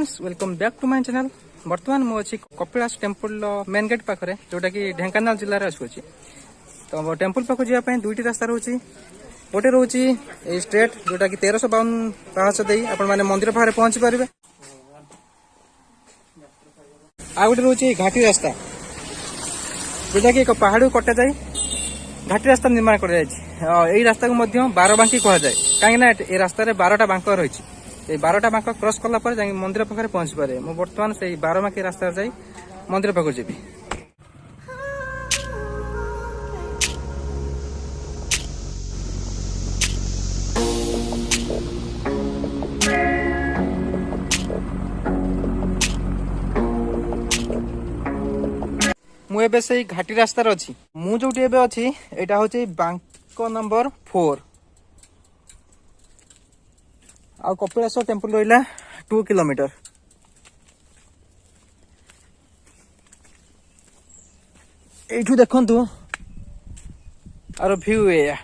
Friends welcome back to my channel. बर्तमान मु अच्छी कपिलास टेम्पल मेन गेट पाखे जोटा कि ढेंकानाल जिले में आसुची। तो टेम्पल पाख जावाई दुईटी रास्ता रोचे। गोटे रोचे स्ट्रेट जोटा कि 1352 पाहाच दे आपण माने मंदिर पाखे पहुंची पारे। आ गोटे रोचे घाटी रास्ता जोटा कि एक पहाड़ को कटा जाए घाटी रास्ता निर्माण कर रास्ता को 12 बांकी कह जाए कहीं रास्तार 12टा बांक रही। 12टा बांक क्रॉस कला मंदिर पाखे पहुंची पारे। मु बर्तमान से 12 बांकी रास्ता जाई मंदिर पाख जीवी। मुझे से घाटी रास्तार अच्छी मु जो अच्छी यहाँ हूँ बांक नंबर 4 आ कपिलास टेम्पल रहा 2 किलोमीटर। यू देखु आर व्यू ये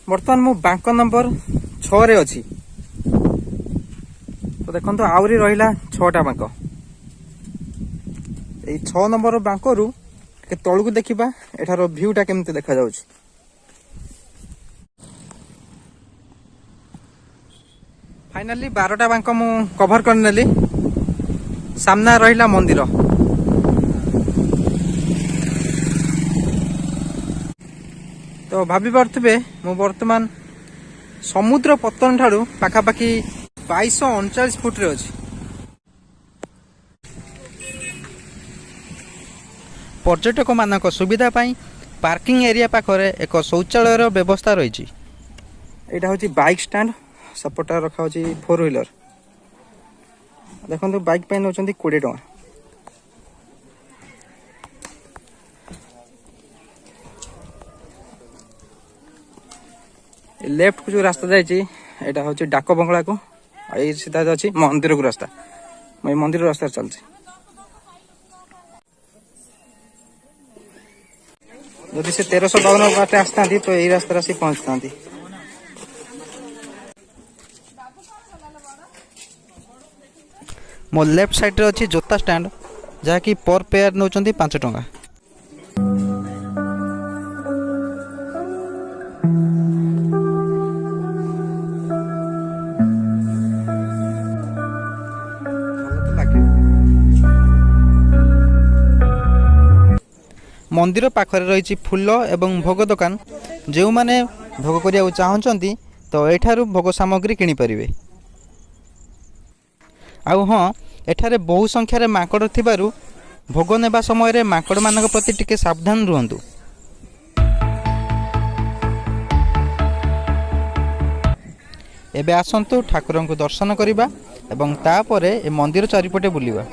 बर्तमान मु बांक नंबर 6 रे अच्छी। तो देखो आहरी रहा 6टा बांक। 6 नंबर बांक रु तलू देखा एठार भ्यूटा केमती देखा जाउछि। फाइनली 12टा बांक मु कभर कर नेली। सामना रहिला मंदिर। तो भाभी पारे मु वर्तमान समुद्र पतन ठारू पाखापाखि 2239 फुट रे अछि। पर्यटक मानक सुविधा पाई पार्किंग एरिया पाखरे एक शौचालय व्यवस्था रही। यहाँ हूँ बाइक स्टैंड सपोर्टा रखा हूँ 4 व्हीलर। देखो बाइक पे नौ 20 टका। लेफ्ट को जो रास्ता जाइए हूँ डाक बंगला को सीधा अच्छी मंदिर को रास्ता। मैं मंदिर रास्ता चलती। जदि से 1352 बाटे आसता तो यही रास्ता आसी पहुंचता। मो लेफ्ट साइड रे अच्छी जोता स्टैंड जहाँकि पर पेयर नौ 5 टका। मंदिर पाखरे रही फूल एवं भोग दुकान। जो माने भोग करिया चाहती तो एठारू भोग सामग्री किनी परिवे। आउ हाँ एठारे बहु संख्यार माकड़ थिबारु भोग नेबा समय रे माकड़ मानक प्रति टिके सावधान रुहंतु। एबे आसंतु ठाकुरन को दर्शन करिबा एवं तापरे ए मंदिर चारिपटे बुलिबा।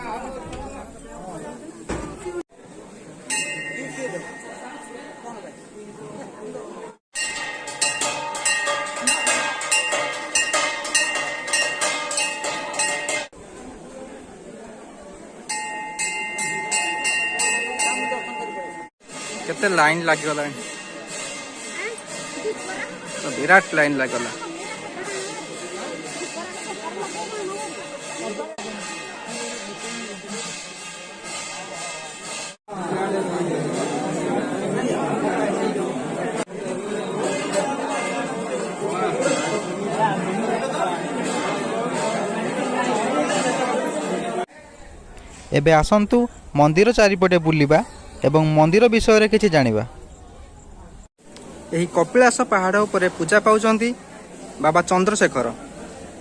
केते लाइन लागला तो विराट लाइन लागला। एबे आसंतु मंदिर चारिपटे बुलिबा एवं मंदिर विषय किछि जानिबा। एही कपिलास पहाड़ उपरे पूजा पाउचंती बाबा चंद्रशेखर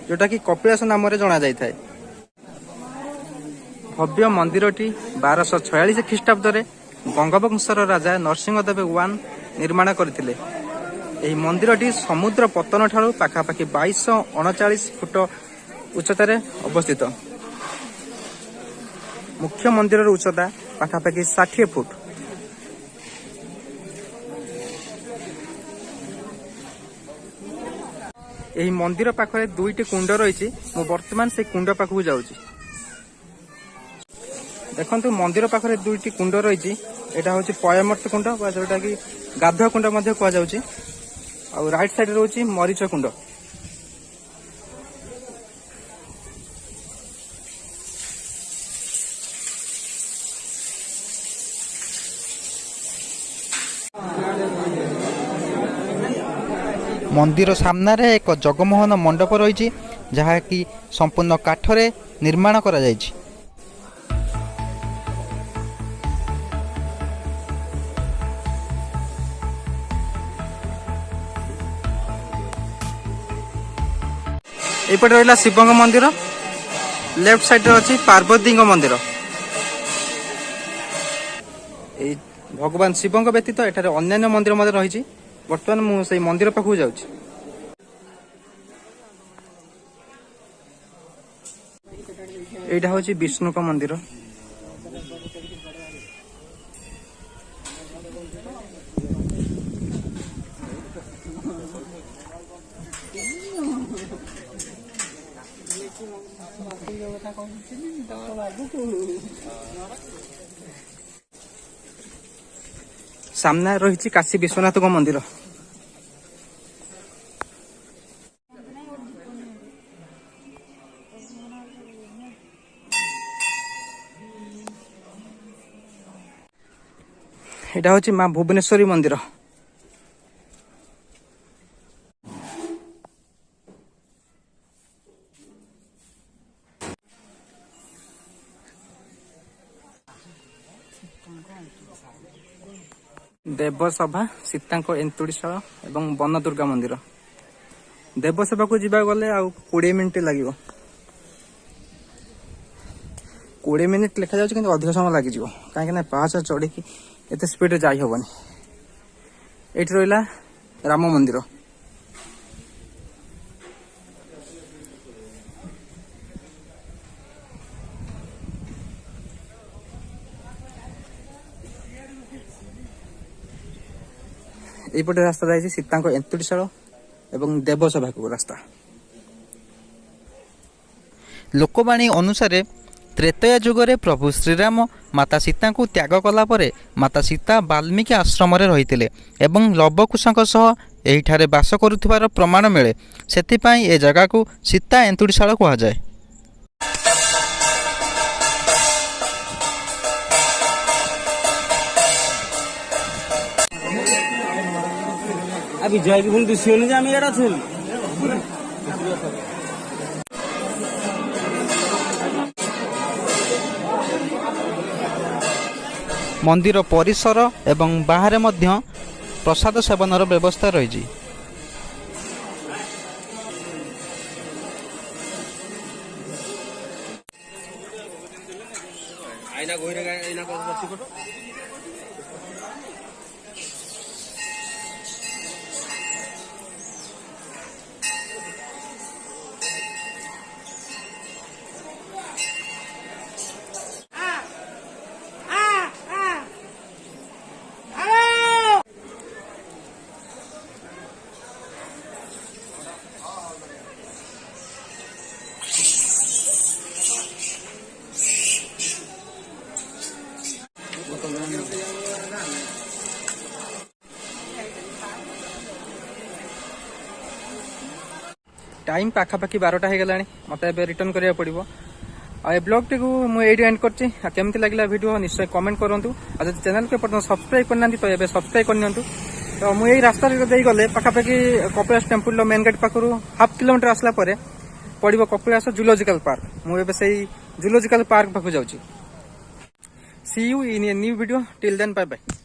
जोटा कि कपिलास नाम रे जाना जाय थाए। भव्य मंदिरटी 1246 ख्रीष्टाब्द रे गंगवंशर राजा नरसिंहदेव 1 निर्माण करथिले। एही मंदिरटी समुद्र पतन ठारू पाखापाखि 2239 फुट उच्चतार अवस्थित। मुख्य मंदिर उच्चता पाखापाखि 60 फुट। यही मंदिर पाखरे दुईटी कुंड रही बर्तमान से कुंड पाखक जाऊँगी। देखो मंदिर पाखरे दुईटी कुंड रही यहाँ हूँ पयमर्त कुंड जोटा कि गाधुआ कुंड कहुच्छे आ राइट साइड रोचे मरीच कुंड। मंदिर सामने एक जगमोहन मंडप रही जहाँकि संपूर्ण काठरे निर्माण करा जायछि। एपटे रहा शिव मंदिर, लेफ्ट साइड अच्छी पार्वती मंदिर। भगवान शिव व्यतीत एठारे अन्य मंदिर रही। बर्तमान मुझे मंदिर पाखक जाऊँगी। यहाँ हूँ विष्णु का मंदिर। सामने रही काशी विश्वनाथ का मंदिर। यहाँ हूँ माँ भुवनेश्वरी मंदिर। देवसभा सीता एंतुड़ीशाल एवं वन दुर्गा मंदिर। देवसभा को जीवा गले 20 मिनिट लगे। 20 मिनिट लिखा जाए कि अधिक समय लगे कहीं पाँच चढ़ी एत स्पीड जाई हबनी। ये रहा राम मंदिर। यपटे रास्ता जाइए सीता एंतुड़ीशाल एवं देवसभा को रास्ता। लोकवाणी अनुसार त्रेतया जुगरे प्रभु श्रीराम माता सीता को त्याग कला परे माता सीता वाल्मीकि आश्रम रही एवं लवकुशों सह एहिठारे बास करुथिबार प्रमाण मिले। सेथिपाई ए जगह को सीता एंतुड़ीशाल कहुए। अभी जय की भूल दिशियो नहीं जामी यार अछल मंदिर परिसर एवं बाहर मध्य प्रसाद सेवनर व्यवस्था रही। टाइम पाखापाखि 12टा हो गलानी। मत रिटर्न करिया पड़िबो। आ ब्लॉग टी को मुझे एंड करछि। केमती लागला वीडियो निश्चय कमेंट करंतु। आ जदि चैनल के पर्यंत सब्सक्राइब करना तो ये सब्सक्राइब करनियंतु। तो मुझे रास्ता दे गले पाखापाखि कपिलास टेम्पल मेन गेट पाखरु हाफ किलोमीटर आसला परे पड़िबो कपिलास जूलॉजिकल पार्क। मुझे से जूलॉजिकल पार्क पाखु जाउछि। See you in a new video. Till then bye bye.